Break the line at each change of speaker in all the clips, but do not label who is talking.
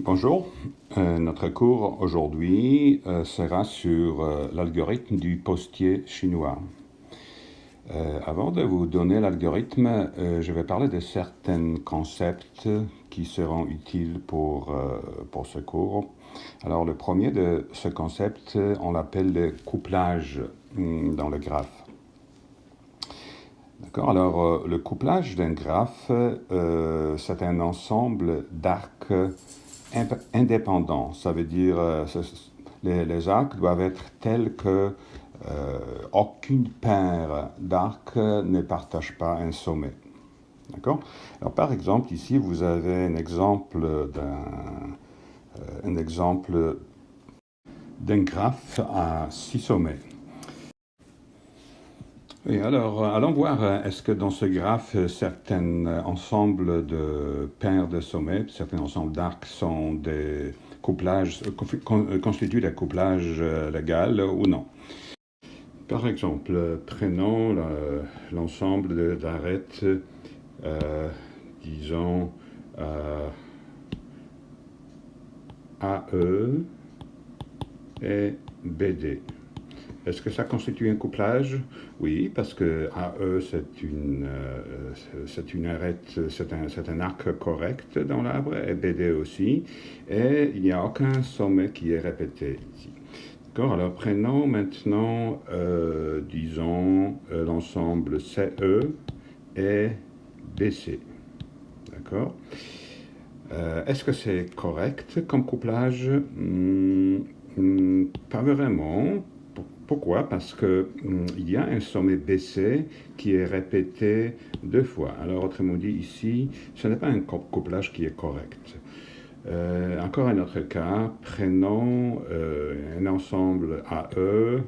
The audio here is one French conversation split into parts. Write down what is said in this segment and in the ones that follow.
Bonjour. Notre cours aujourd'hui sera sur l'algorithme du postier chinois. Avant de vous donner l'algorithme, je vais parler de certains concepts qui seront utiles pour ce cours. Alors le premier de ce concept, on l'appelle le couplage dans le graphe. D'accord. Alors le couplage d'un graphe, c'est un ensemble d'arcs indépendants. Ça veut dire les arcs doivent être tels que aucune paire d'arcs ne partage pas un sommet. D'accord. Alors par exemple ici vous avez un exemple d'un graphe à 6 sommets. Et alors, allons voir, est-ce que dans ce graphe, certains ensembles de paires de sommets, certains ensembles d'arcs sont des couplages, constituent des couplages légaux ou non. Par exemple, prenons l'ensemble d'arêtes, disons AE et BD. Est-ce que ça constitue un couplage? Oui, parce que AE, c'est une arête, c'est un arc correct dans l'arbre, et BD aussi, et il n'y a aucun sommet qui est répété ici. D'accord, alors prenons maintenant, disons, l'ensemble CE et BC. D'accord. Est-ce que c'est correct comme couplage? Pas vraiment. Pourquoi? Parce que il y a un sommet BC qui est répété 2 fois. Alors, autrement dit, ici, ce n'est pas un couplage qui est correct. Encore un autre cas, prenons un ensemble AE,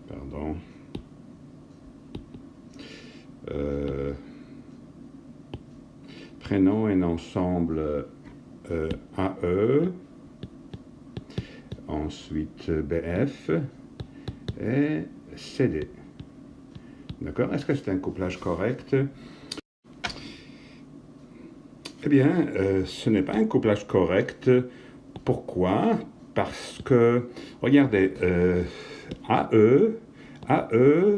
pardon, prenons un ensemble AE, ensuite BF et CD. D'accord? Est-ce que c'est un couplage correct? Eh bien, ce n'est pas un couplage correct. Pourquoi? Parce que, regardez, AE,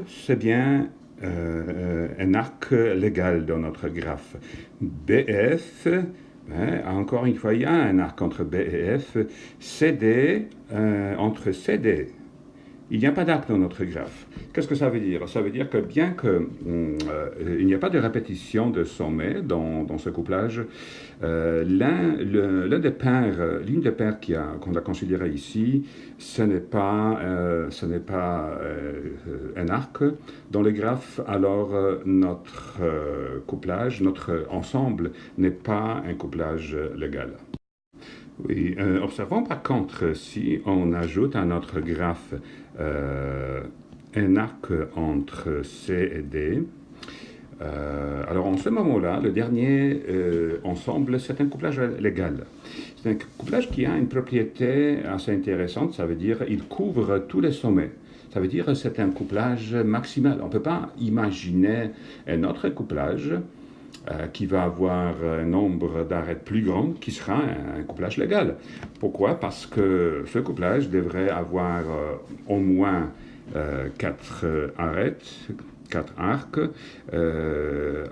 c'est bien un arc légal dans notre graphe. BF, encore une fois, il y a un arc entre B et F. CD, entre CD, il n'y a pas d'arc dans notre graphe. Qu'est-ce que ça veut dire? Ça veut dire que bien qu'il n'y a pas de répétition de sommets dans ce couplage, l'une des paires qu'on a considérées ici, ce n'est pas un arc dans le graphe, alors notre couplage, notre ensemble n'est pas un couplage légal. Oui, observons par contre, si on ajoute à notre graphe un arc entre C et D, alors en ce moment-là, le dernier ensemble, c'est un couplage légal. C'est un couplage qui a une propriété assez intéressante, ça veut dire qu'il couvre tous les sommets. Ça veut dire que c'est un couplage maximal. On ne peut pas imaginer un autre couplage qui va avoir un nombre d'arêtes plus grand, qui sera un couplage légal. Pourquoi? Parce que ce couplage devrait avoir au moins 4 arêtes, 4 arcs.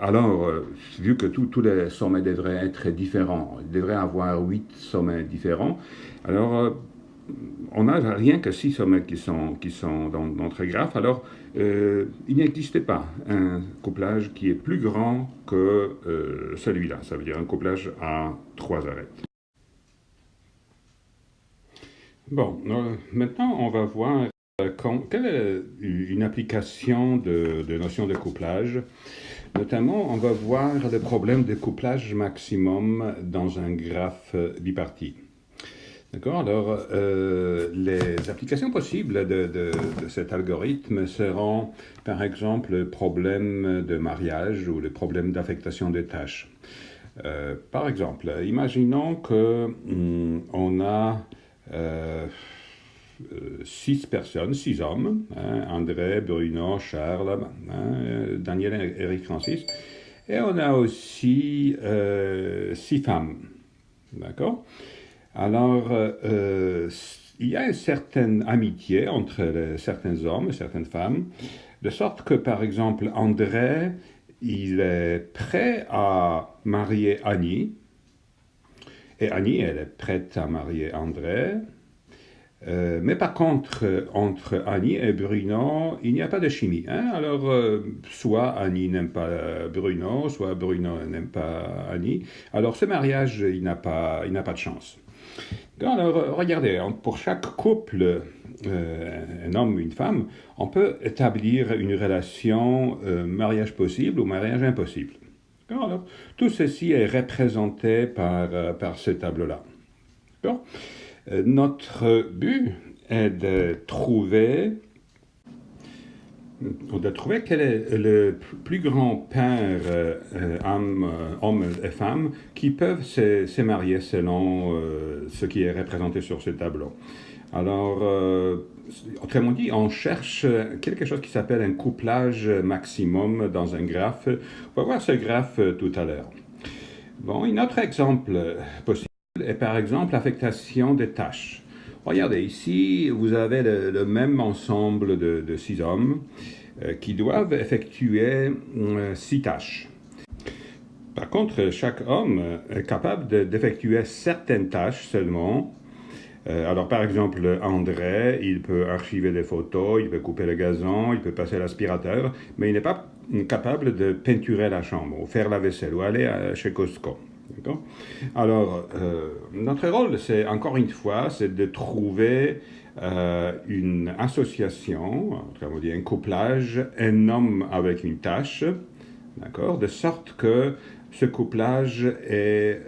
Alors, vu que tous les sommets devraient être différents, il devrait avoir 8 sommets différents, alors on n'a rien que 6 sommets qui sont dans notre graphe, alors il n'existe pas un couplage qui est plus grand que celui-là. Ça veut dire un couplage à 3 arêtes. Bon, maintenant on va voir quelle est une application de notion de couplage. Notamment, on va voir le problème de couplage maximum dans un graphe bipartite. D'accord. Alors, les applications possibles de cet algorithme seront, par exemple, le problème de mariage ou le problème d'affectation des tâches. Par exemple, imaginons que on a 6 personnes, 6 hommes, hein, André, Bruno, Charles, hein, Daniel, Eric, Francis, et on a aussi 6 femmes. D'accord? Alors, il y a une certaine amitié entre certains hommes et certaines femmes, de sorte que, par exemple, André, il est prêt à marier Annie, et Annie, elle est prête à marier André. Mais par contre, entre Annie et Bruno, il n'y a pas de chimie. Hein? Alors, soit Annie n'aime pas Bruno, soit Bruno n'aime pas Annie. Alors, ce mariage, il n'a pas de chance. Alors, regardez, pour chaque couple, un homme ou une femme, on peut établir une relation mariage possible ou mariage impossible. Alors, tout ceci est représenté par ce tableau-là. Notre but est de trouver quel est le plus grand pair homme et femme qui peuvent se marier selon ce qui est représenté sur ce tableau. Alors, autrement dit, on cherche quelque chose qui s'appelle un couplage maximum dans un graphe. On va voir ce graphe tout à l'heure. Bon, un autre exemple possible est par exemple l'affectation des tâches. Regardez, ici, vous avez le même ensemble de 6 hommes qui doivent effectuer 6 tâches. Par contre, chaque homme est capable d'effectuer certaines tâches seulement. Alors, par exemple, André, il peut archiver des photos, il peut couper le gazon, il peut passer l'aspirateur, mais il n'est pas capable de peinturer la chambre, ou faire la vaisselle, ou aller chez Costco. Alors, notre rôle, c'est encore une fois, c'est de trouver une association, autrement dit un couplage, un homme avec une tâche, d'accord, de sorte que ce couplage est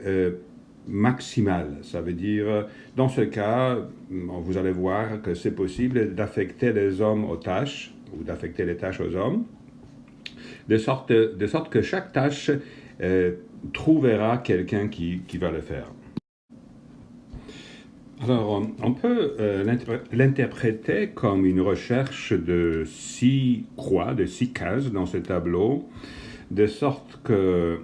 maximal. Ça veut dire, dans ce cas, vous allez voir que c'est possible d'affecter les hommes aux tâches, ou d'affecter les tâches aux hommes, de sorte que chaque tâche trouvera quelqu'un qui va le faire. Alors, on peut l'interpréter comme une recherche de 6 croix, de 6 cases dans ce tableau, de sorte que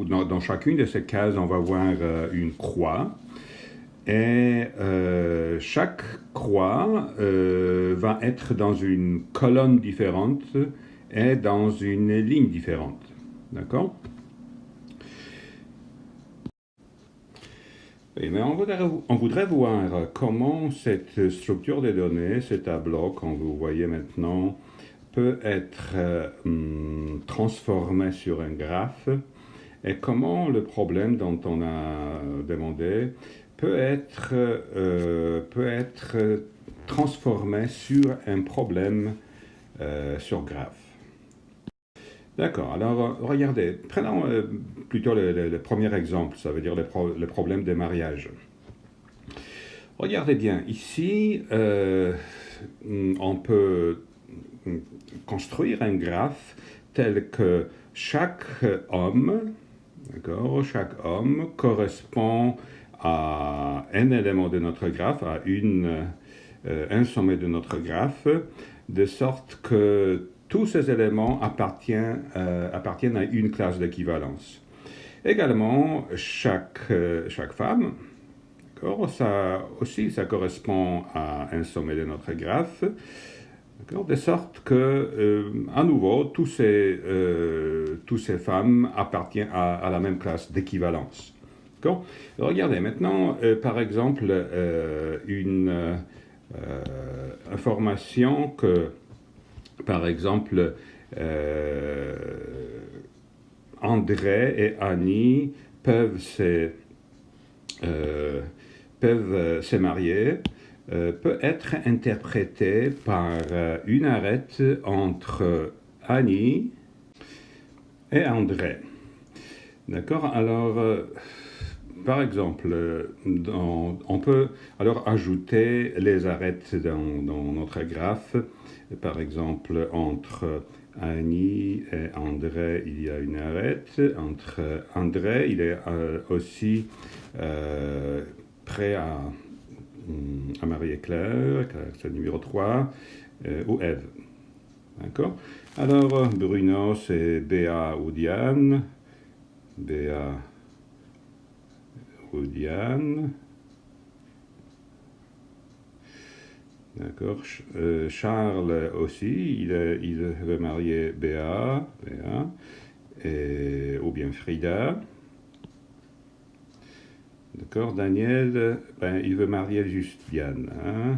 dans chacune de ces cases, on va voir une croix. Et chaque croix va être dans une colonne différente et dans une ligne différente. D'accord? Oui, mais on voudrait voir comment cette structure des données, ce tableau qu'on vous voyez maintenant, peut être transformé sur un graphe et comment le problème dont on a demandé peut être transformé sur un problème sur graphe. D'accord, alors regardez, prenons plutôt le premier exemple, ça veut dire le problème des mariages. Regardez bien, ici, on peut construire un graphe tel que chaque homme, d'accord, chaque homme correspond à un élément de notre graphe, à un sommet de notre graphe, de sorte que tous ces éléments appartiennent à une classe d'équivalence. Également, chaque femme, ça correspond à un sommet de notre graphe, de sorte que, à nouveau, tous ces femmes appartiennent à la même classe d'équivalence. Regardez maintenant, par exemple, une information que, par exemple, André et Annie peuvent se marier, peut être interprété par une arête entre Annie et André. D'accord? Alors, par exemple, on peut alors ajouter les arêtes dans notre graphe. Par exemple, entre Annie et André, il y a une arête. Entre André, il est aussi prêt à marier Claire, car c'est le numéro 3, ou Ève. D'accord? Alors, Bruno, c'est Béa ou Diane. Béa ou Diane. D'accord. Charles aussi, il veut marier Béa, ou bien Frida. D'accord. Daniel, il veut marier juste Diane. Hein.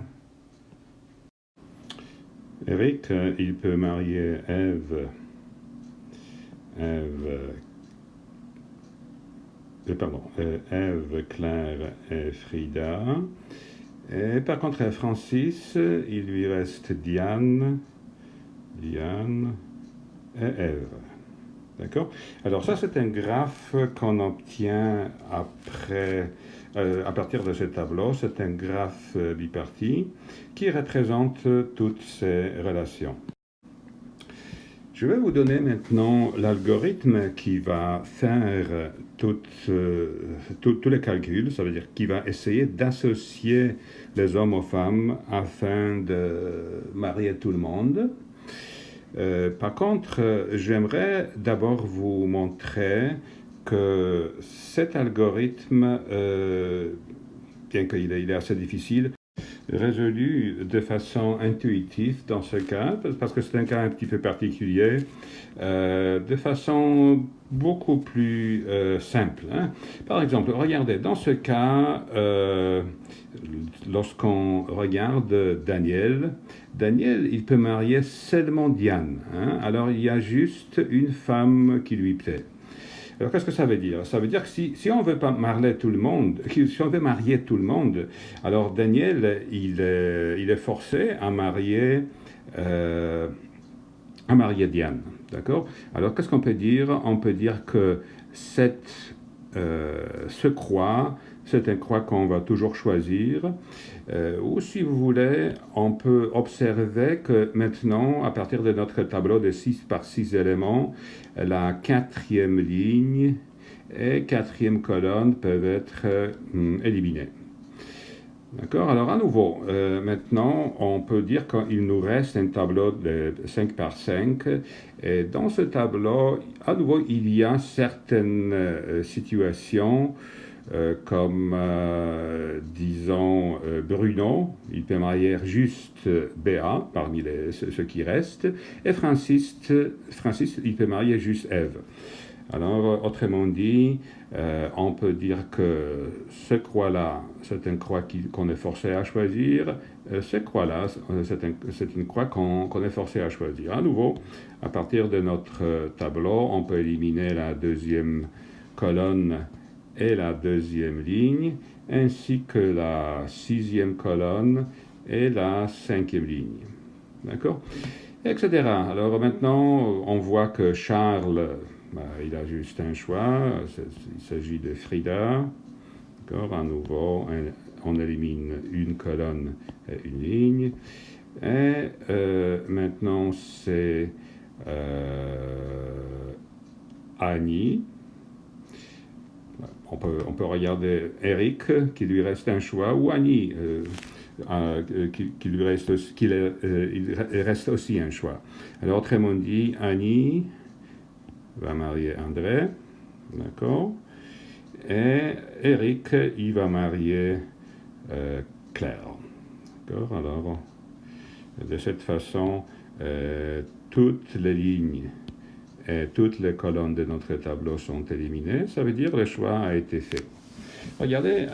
Eric, il peut marier Ève, Claire et Frida. Et par contre, Francis, il lui reste Diane et Ève. D'accord? Alors ça, c'est un graphe qu'on obtient après, à partir de ce tableau. C'est un graphe bipartite qui représente toutes ces relations. Je vais vous donner maintenant l'algorithme qui va faire tous les calculs, ça veut dire qui va essayer d'associer les hommes aux femmes afin de marier tout le monde. Par contre, j'aimerais d'abord vous montrer que cet algorithme, bien qu'il est assez difficile, résolu de façon intuitive dans ce cas, parce que c'est un cas un petit peu particulier, de façon beaucoup plus simple. Hein. Par exemple, regardez, dans ce cas, lorsqu'on regarde Daniel, il peut marier seulement Diane. Hein. Alors, il y a juste une femme qui lui plaît. Alors, qu'est-ce que ça veut dire? Ça veut dire que si on veut pas marier tout le monde, si on veut marier tout le monde, alors Daniel, il est forcé à marier Diane. D'accord? Alors, qu'est-ce qu'on peut dire? On peut dire que ce croix, c'est un croix qu'on va toujours choisir. Ou si vous voulez, on peut observer que maintenant, à partir de notre tableau de 6 par 6 éléments, la quatrième ligne et quatrième colonne peuvent être éliminées. D'accord? Alors à nouveau, maintenant, on peut dire qu'il nous reste un tableau de 5 par 5. Et dans ce tableau, à nouveau, il y a certaines situations comme, disons, Bruno, il peut marier juste Béa parmi ceux qui restent, et Francis, il peut marier juste Ève. Alors, autrement dit, on peut dire que ce croix-là, c'est une croix qu'on est forcé à choisir. Ce croix-là, c'est une croix qu'on est forcé à choisir. À nouveau, à partir de notre tableau, on peut éliminer la deuxième colonne et la deuxième ligne, ainsi que la sixième colonne et la cinquième ligne. D'accord? Etc. Alors maintenant, on voit que Charles, il a juste un choix, il s'agit de Frida. D'accord? À nouveau, on élimine une colonne et une ligne. Et maintenant, c'est Annie. On peut regarder Eric, qui lui reste un choix, ou Annie, il reste aussi un choix. Alors, autrement dit, Annie va marier André, d'accord, et Eric, il va marier Claire, d'accord. Alors, de cette façon, toutes les lignes et toutes les colonnes de notre tableau sont éliminées. Ça veut dire que le choix a été fait. Regardez,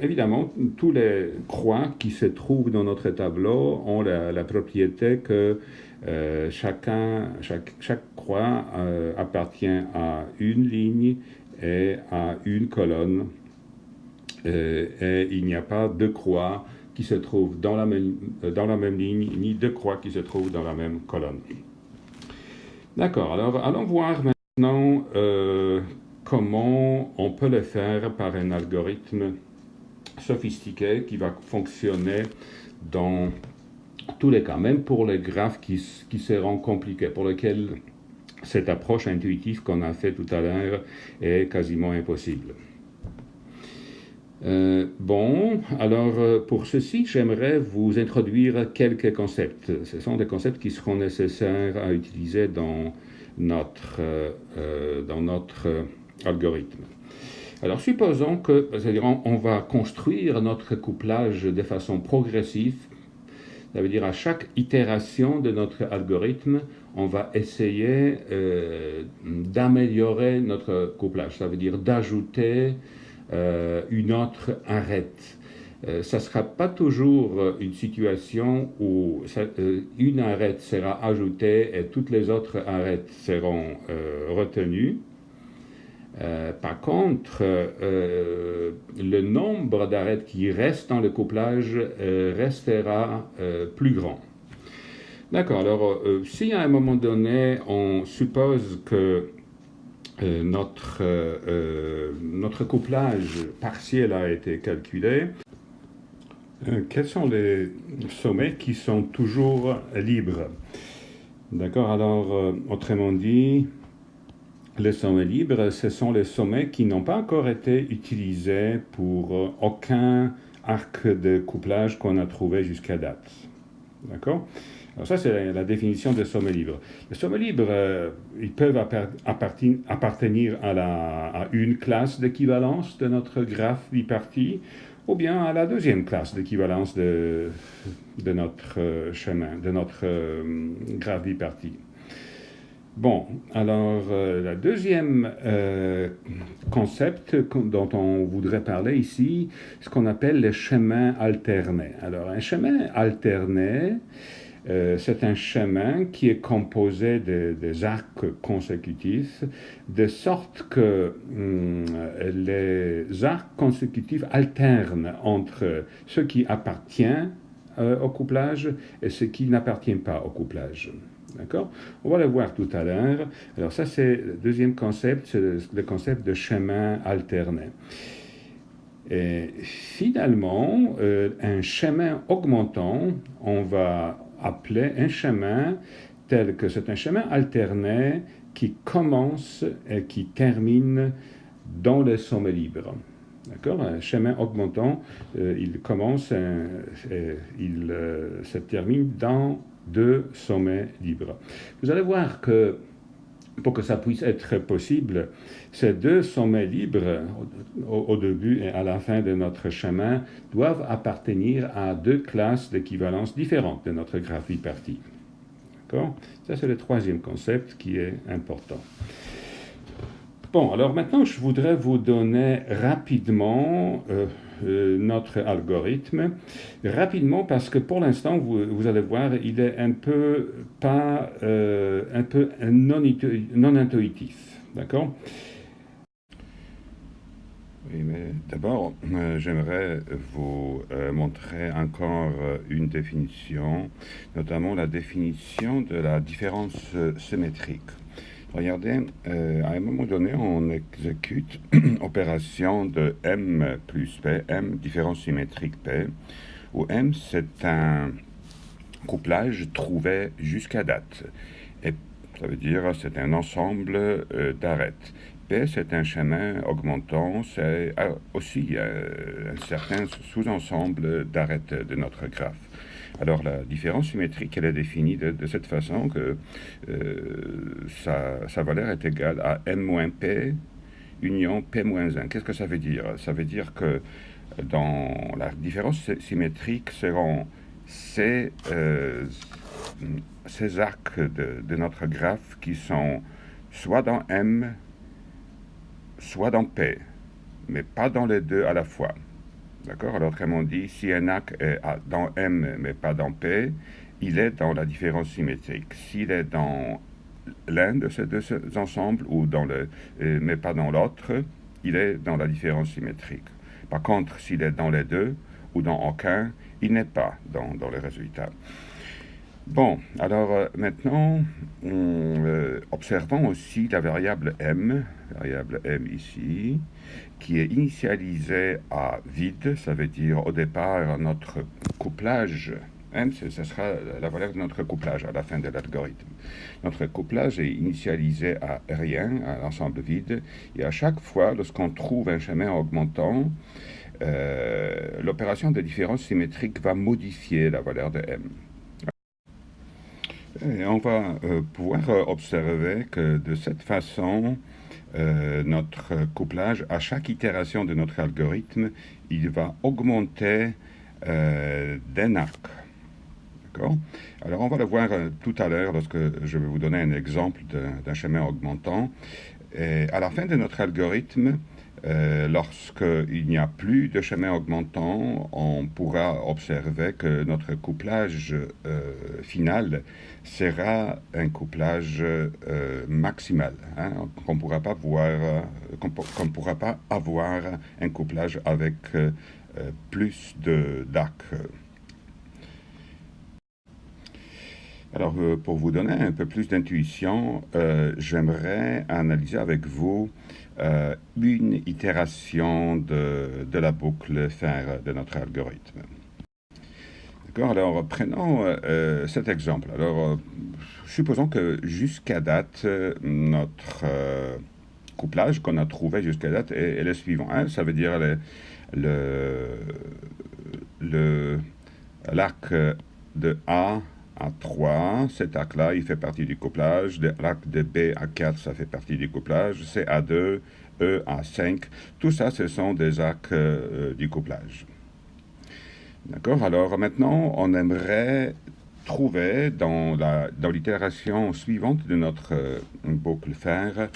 évidemment, tous les croix qui se trouvent dans notre tableau ont la propriété que chaque croix appartient à une ligne et à une colonne. Et il n'y a pas deux croix qui se trouvent dans la même ligne, ni deux croix qui se trouvent dans la même colonne. D'accord, alors allons voir maintenant comment on peut le faire par un algorithme sophistiqué qui va fonctionner dans tous les cas, même pour les graphes qui seront compliqués, pour lesquels cette approche intuitive qu'on a fait tout à l'heure est quasiment impossible. Bon, alors pour ceci, j'aimerais vous introduire quelques concepts. Ce sont des concepts qui seront nécessaires à utiliser dans notre algorithme. Alors supposons que, c'est-à-dire on va construire notre couplage de façon progressive. Ça veut dire à chaque itération de notre algorithme, on va essayer d'améliorer notre couplage. Ça veut dire d'ajouter une autre arête. Ça ne sera pas toujours une situation où une arête sera ajoutée et toutes les autres arêtes seront retenues. Par contre, le nombre d'arêtes qui restent dans le couplage restera plus grand. D'accord, alors si à un moment donné on suppose que notre couplage partiel a été calculé, quels sont les sommets qui sont toujours libres? D'accord, alors autrement dit, les sommets libres, ce sont les sommets qui n'ont pas encore été utilisés pour aucun arc de couplage qu'on a trouvé jusqu'à date. D'accord? Alors ça, c'est la définition des sommets libres. Les sommets libres, ils peuvent appartenir à une classe d'équivalence de notre graphe biparti, ou bien à la deuxième classe d'équivalence de notre chemin, de notre graphe biparti. Bon, alors le deuxième concept dont on voudrait parler ici, ce qu'on appelle les chemins alternés. Alors un chemin alterné, c'est un chemin qui est composé des arcs consécutifs, de sorte que les arcs consécutifs alternent entre ce qui appartient au couplage et ce qui n'appartient pas au couplage. D'accord? On va le voir tout à l'heure. Alors ça, c'est le deuxième concept, c'est le concept de chemin alterné. Et finalement, un chemin augmentant, on va appeler un chemin tel que c'est un chemin alterné qui commence et qui termine dans le sommet libre. D'accord? Un chemin augmentant, il commence et il se termine dans deux sommets libres. Vous allez voir que pour que ça puisse être possible, ces deux sommets libres, au début et à la fin de notre chemin, doivent appartenir à deux classes d'équivalence différentes de notre graphe biparti. D'accord? Ça, c'est le troisième concept qui est important. Bon, alors maintenant, je voudrais vous donner rapidement notre algorithme. Rapidement, parce que pour l'instant, vous allez voir, il est un peu non intuitif. D'accord? Oui, mais d'abord, j'aimerais vous montrer encore une définition, notamment la définition de la différence symétrique. Regardez, à un moment donné, on exécute opération de M plus P, M différence symétrique P, où M c'est un couplage trouvé jusqu'à date. Et ça veut dire c'est un ensemble d'arêtes. P c'est un chemin augmentant, c'est aussi un certain sous-ensemble d'arêtes de notre graphe. Alors la différence symétrique, elle est définie de cette façon que sa valeur est égale à m-p union p-1. Qu'est-ce que ça veut dire? Ça veut dire que dans la différence symétrique seront ces arcs de notre graphe qui sont soit dans m, soit dans p, mais pas dans les deux à la fois. D'accord? Alors, autrement dit, si un arc est dans M mais pas dans P, il est dans la différence symétrique. S'il est dans l'un de ces deux ensembles ou mais pas dans l'autre, il est dans la différence symétrique. Par contre, s'il est dans les deux ou dans aucun, il n'est pas dans les résultats. Bon, alors maintenant, observons aussi la variable M ici, qui est initialisée à vide, ça veut dire au départ notre couplage, M, ce sera la valeur de notre couplage à la fin de l'algorithme. Notre couplage est initialisé à rien, à l'ensemble vide, et à chaque fois, lorsqu'on trouve un chemin augmentant, l'opération de différence symétrique va modifier la valeur de M. Et on va pouvoir observer que de cette façon, notre couplage, à chaque itération de notre algorithme, il va augmenter d'un arc. D'accord? Alors, on va le voir tout à l'heure lorsque je vais vous donner un exemple d'un chemin augmentant. Et à la fin de notre algorithme, lorsqu'il n'y a plus de chemin augmentant, on pourra observer que notre couplage final sera un couplage maximal, hein, qu'on ne pourra pas qu'on pourra pas avoir un couplage avec plus d'arcs. Alors, pour vous donner un peu plus d'intuition, j'aimerais analyser avec vous une itération de la boucle faire de notre algorithme. D'accord? Alors, prenons cet exemple. Alors, supposons que jusqu'à date, notre couplage qu'on a trouvé jusqu'à date est le suivant. Hein? Ça veut dire l'arc de A à 3, cet arc-là, il fait partie du couplage. L'arc de B à 4, ça fait partie du couplage. C à 2, E à 5, tout ça, ce sont des arcs du couplage. D'accord? Alors maintenant, on aimerait trouver dans l'itération suivante de notre boucle faire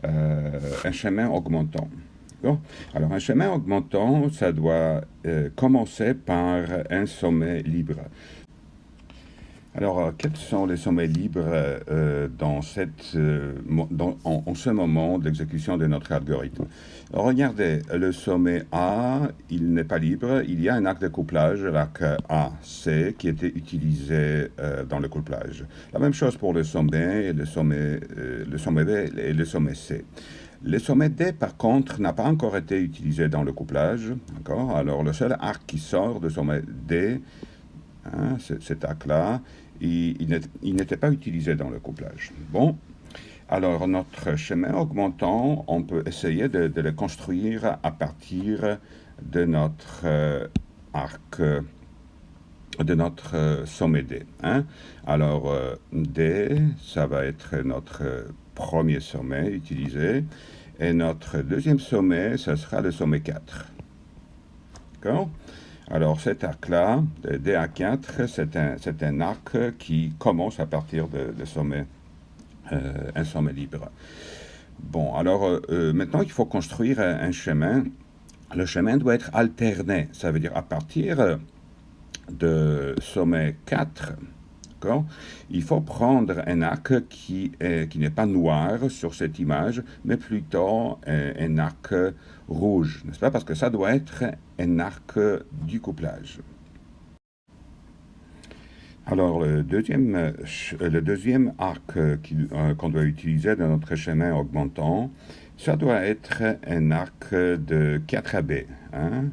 un chemin augmentant. Alors, un chemin augmentant, ça doit commencer par un sommet libre. Alors, quels sont les sommets libres en ce moment d'exécution de notre algorithme? Alors, regardez, le sommet A, il n'est pas libre. Il y a un arc de couplage, l'arc AC, qui était utilisé dans le couplage. La même chose pour le sommet B et le sommet C. Le sommet D, par contre, n'a pas encore été utilisé dans le couplage. D'accord? Alors, le seul arc qui sort de sommet D, hein, cet arc-là, il n'était pas utilisé dans le couplage. Bon, alors notre chemin augmentant, on peut essayer de le construire à partir de notre arc, de notre sommet D. Hein? Alors D, ça va être notre premier sommet utilisé, et notre deuxième sommet, ça sera le sommet 4. D'accord? Alors cet arc-là, D à 4, c'est un arc qui commence à partir de sommet, un sommet libre. Bon, alors maintenant il faut construire un chemin. Le chemin doit être alterné, ça veut dire à partir de sommet 4, il faut prendre un arc qui n'est pas noir sur cette image, mais plutôt un arc rouge, n'est-ce pas? Parce que ça doit être un arc du couplage. Alors, le deuxième arc qu'on doit utiliser dans notre chemin augmentant, ça doit être un arc de 4AB. Hein?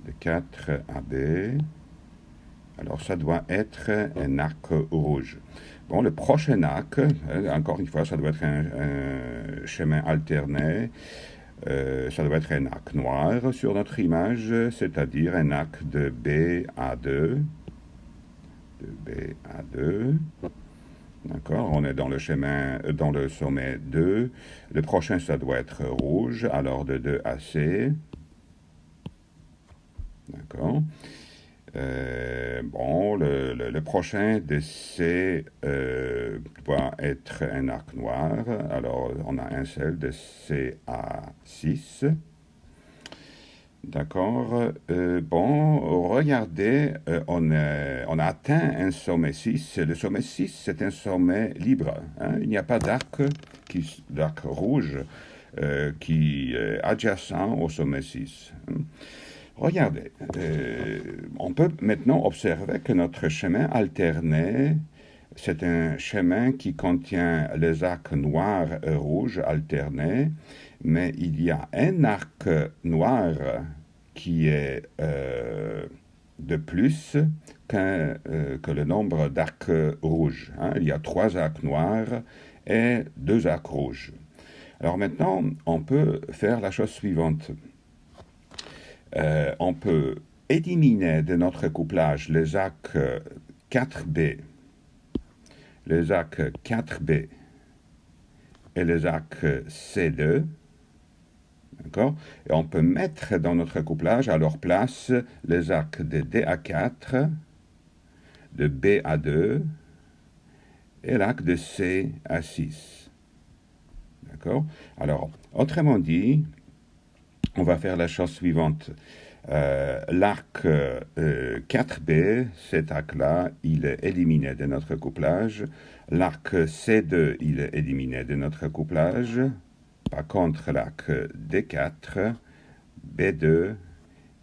De 4AB. Alors, ça doit être un arc rouge. Bon, le prochain arc, encore une fois, ça doit être un chemin alterné. Ça doit être un arc noir sur notre image, c'est-à-dire un arc de B à 2. De B à 2. D'accord, on est dans le chemin, dans le sommet 2. Le prochain, ça doit être rouge, alors de 2 à C. D'accord. Bon, le prochain de C doit être un arc noir. Alors, on a un seul de C à 6. D'accord. Bon, regardez, on a atteint un sommet 6. Le sommet 6, c'est un sommet libre. Hein? Il n'y a pas d'arc rouge qui est adjacent au sommet 6. Hein? Regardez, on peut maintenant observer que notre chemin alterné, c'est un chemin qui contient les arcs noirs et rouges alternés, mais il y a un arc noir qui est de plus que le nombre d'arcs rouges. Hein. Il y a 3 arcs noirs et 2 arcs rouges. Alors maintenant, on peut faire la chose suivante. On peut éliminer de notre couplage les arcs 4B, les arcs 4B et les arcs C2, D'accord? Et on peut mettre dans notre couplage à leur place les arcs de DA4, de BA2 et l'arc de CA6. D'accord? Alors, autrement dit, on va faire la chose suivante. L'arc 4B, cet arc-là, il est éliminé de notre couplage. L'arc C2, il est éliminé de notre couplage. Par contre, l'arc D4, B2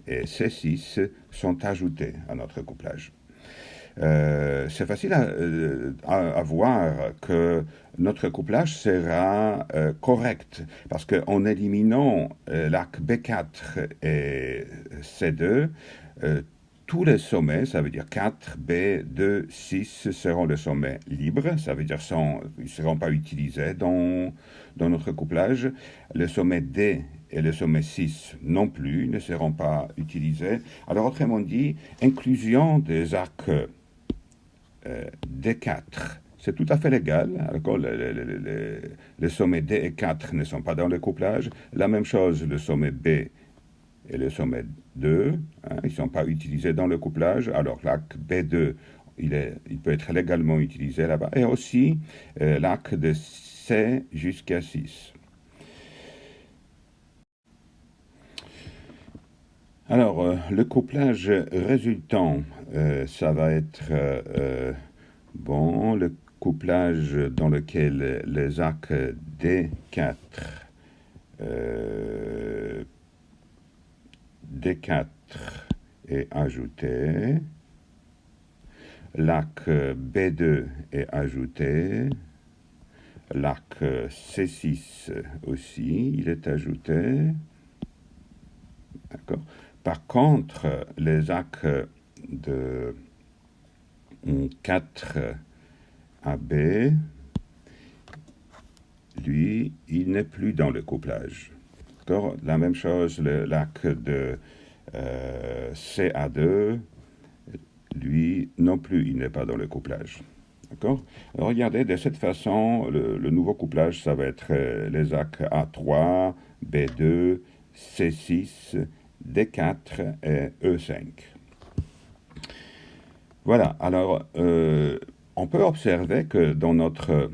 et C6 sont ajoutés à notre couplage. C'est facile à voir que notre couplage sera correct, parce qu'en éliminant l'arc B4 et C2, tous les sommets, ça veut dire 4, B, 2, 6, seront des sommets libres, ça veut dire ils ne seront pas utilisés dans notre couplage. Les sommets D et le sommet 6 non plus ne seront pas utilisés. Alors, autrement dit, inclusion des arcs D4, c'est tout à fait légal. Alors, les sommets D et 4 ne sont pas dans le couplage. La même chose, le sommet B et le sommet 2, ils ne sont pas utilisés dans le couplage. Alors, l'arc B2, il peut être légalement utilisé là-bas. Et aussi l'arc de C jusqu'à 6. Alors, le couplage résultant, ça va être le couplage dans lequel les arcs D4, D4 est ajouté, l'arc B2 est ajouté, l'arc C6 aussi, il est ajouté. D'accord. Par contre, les arcs de 4 à B, lui, il n'est plus dans le couplage. D'accord. La même chose, l'arc de CA2, lui non plus, il n'est pas dans le couplage. D'accord. Regardez, de cette façon, le nouveau couplage, ça va être les arcs A3, B2, C6, D4 et E5. Voilà, alors on peut observer que dans notre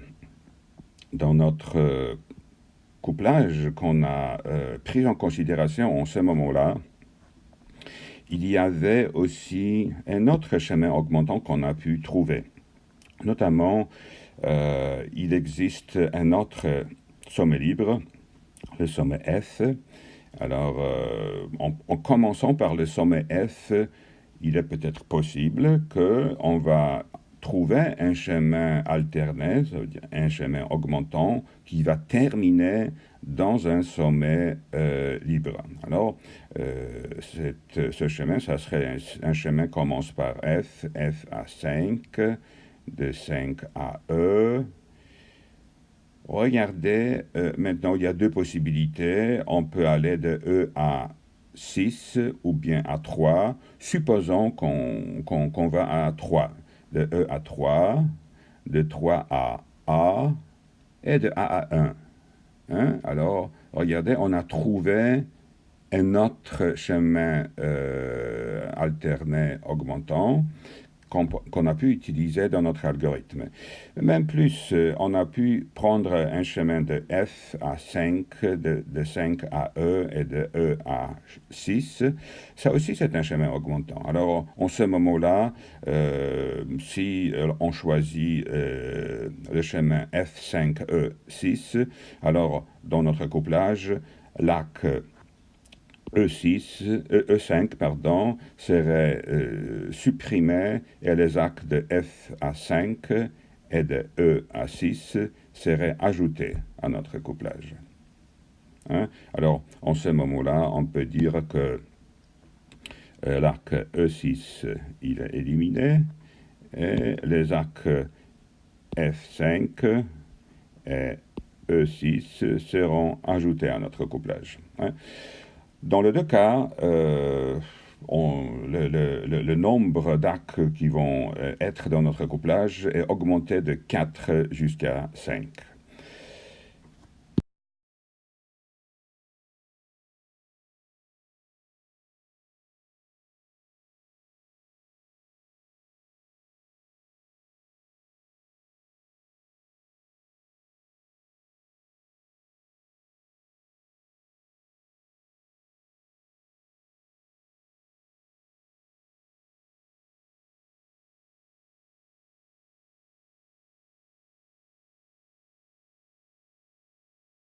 couplage qu'on a pris en considération en ce moment-là, il y avait aussi un autre chemin augmentant qu'on a pu trouver. Notamment, il existe un autre sommet libre, le sommet F. Alors, en commençant par le sommet F, il est peut-être possible qu'on va trouver un chemin alterné, ça veut dire un chemin augmentant, qui va terminer dans un sommet libre. Alors, ce chemin, ça serait un chemin qui commence par F, F à 5, de 5 à E. Regardez, maintenant, il y a deux possibilités. On peut aller de E à 6 ou bien à 3. Supposons qu'on va à 3. De E à 3, de 3 à A et de A à 1. Alors, regardez, on a trouvé un autre chemin alterné augmentant qu'on a pu utiliser dans notre algorithme. Même plus, on a pu prendre un chemin de F à 5, de 5 à E et de E à 6. Ça aussi, c'est un chemin augmentant. Alors, en ce moment-là, si on choisit le chemin F5E6, alors, dans notre couplage, l'arc E5 serait supprimé et les arcs de F à 5 et de E à 6 seraient ajoutés à notre couplage. Alors, en ce moment-là, on peut dire que l'arc E6, il est éliminé et les arcs F5 et E6 seront ajoutés à notre couplage. Dans les deux cas, le nombre d'arcs qui vont être dans notre couplage est augmenté de 4 jusqu'à 5.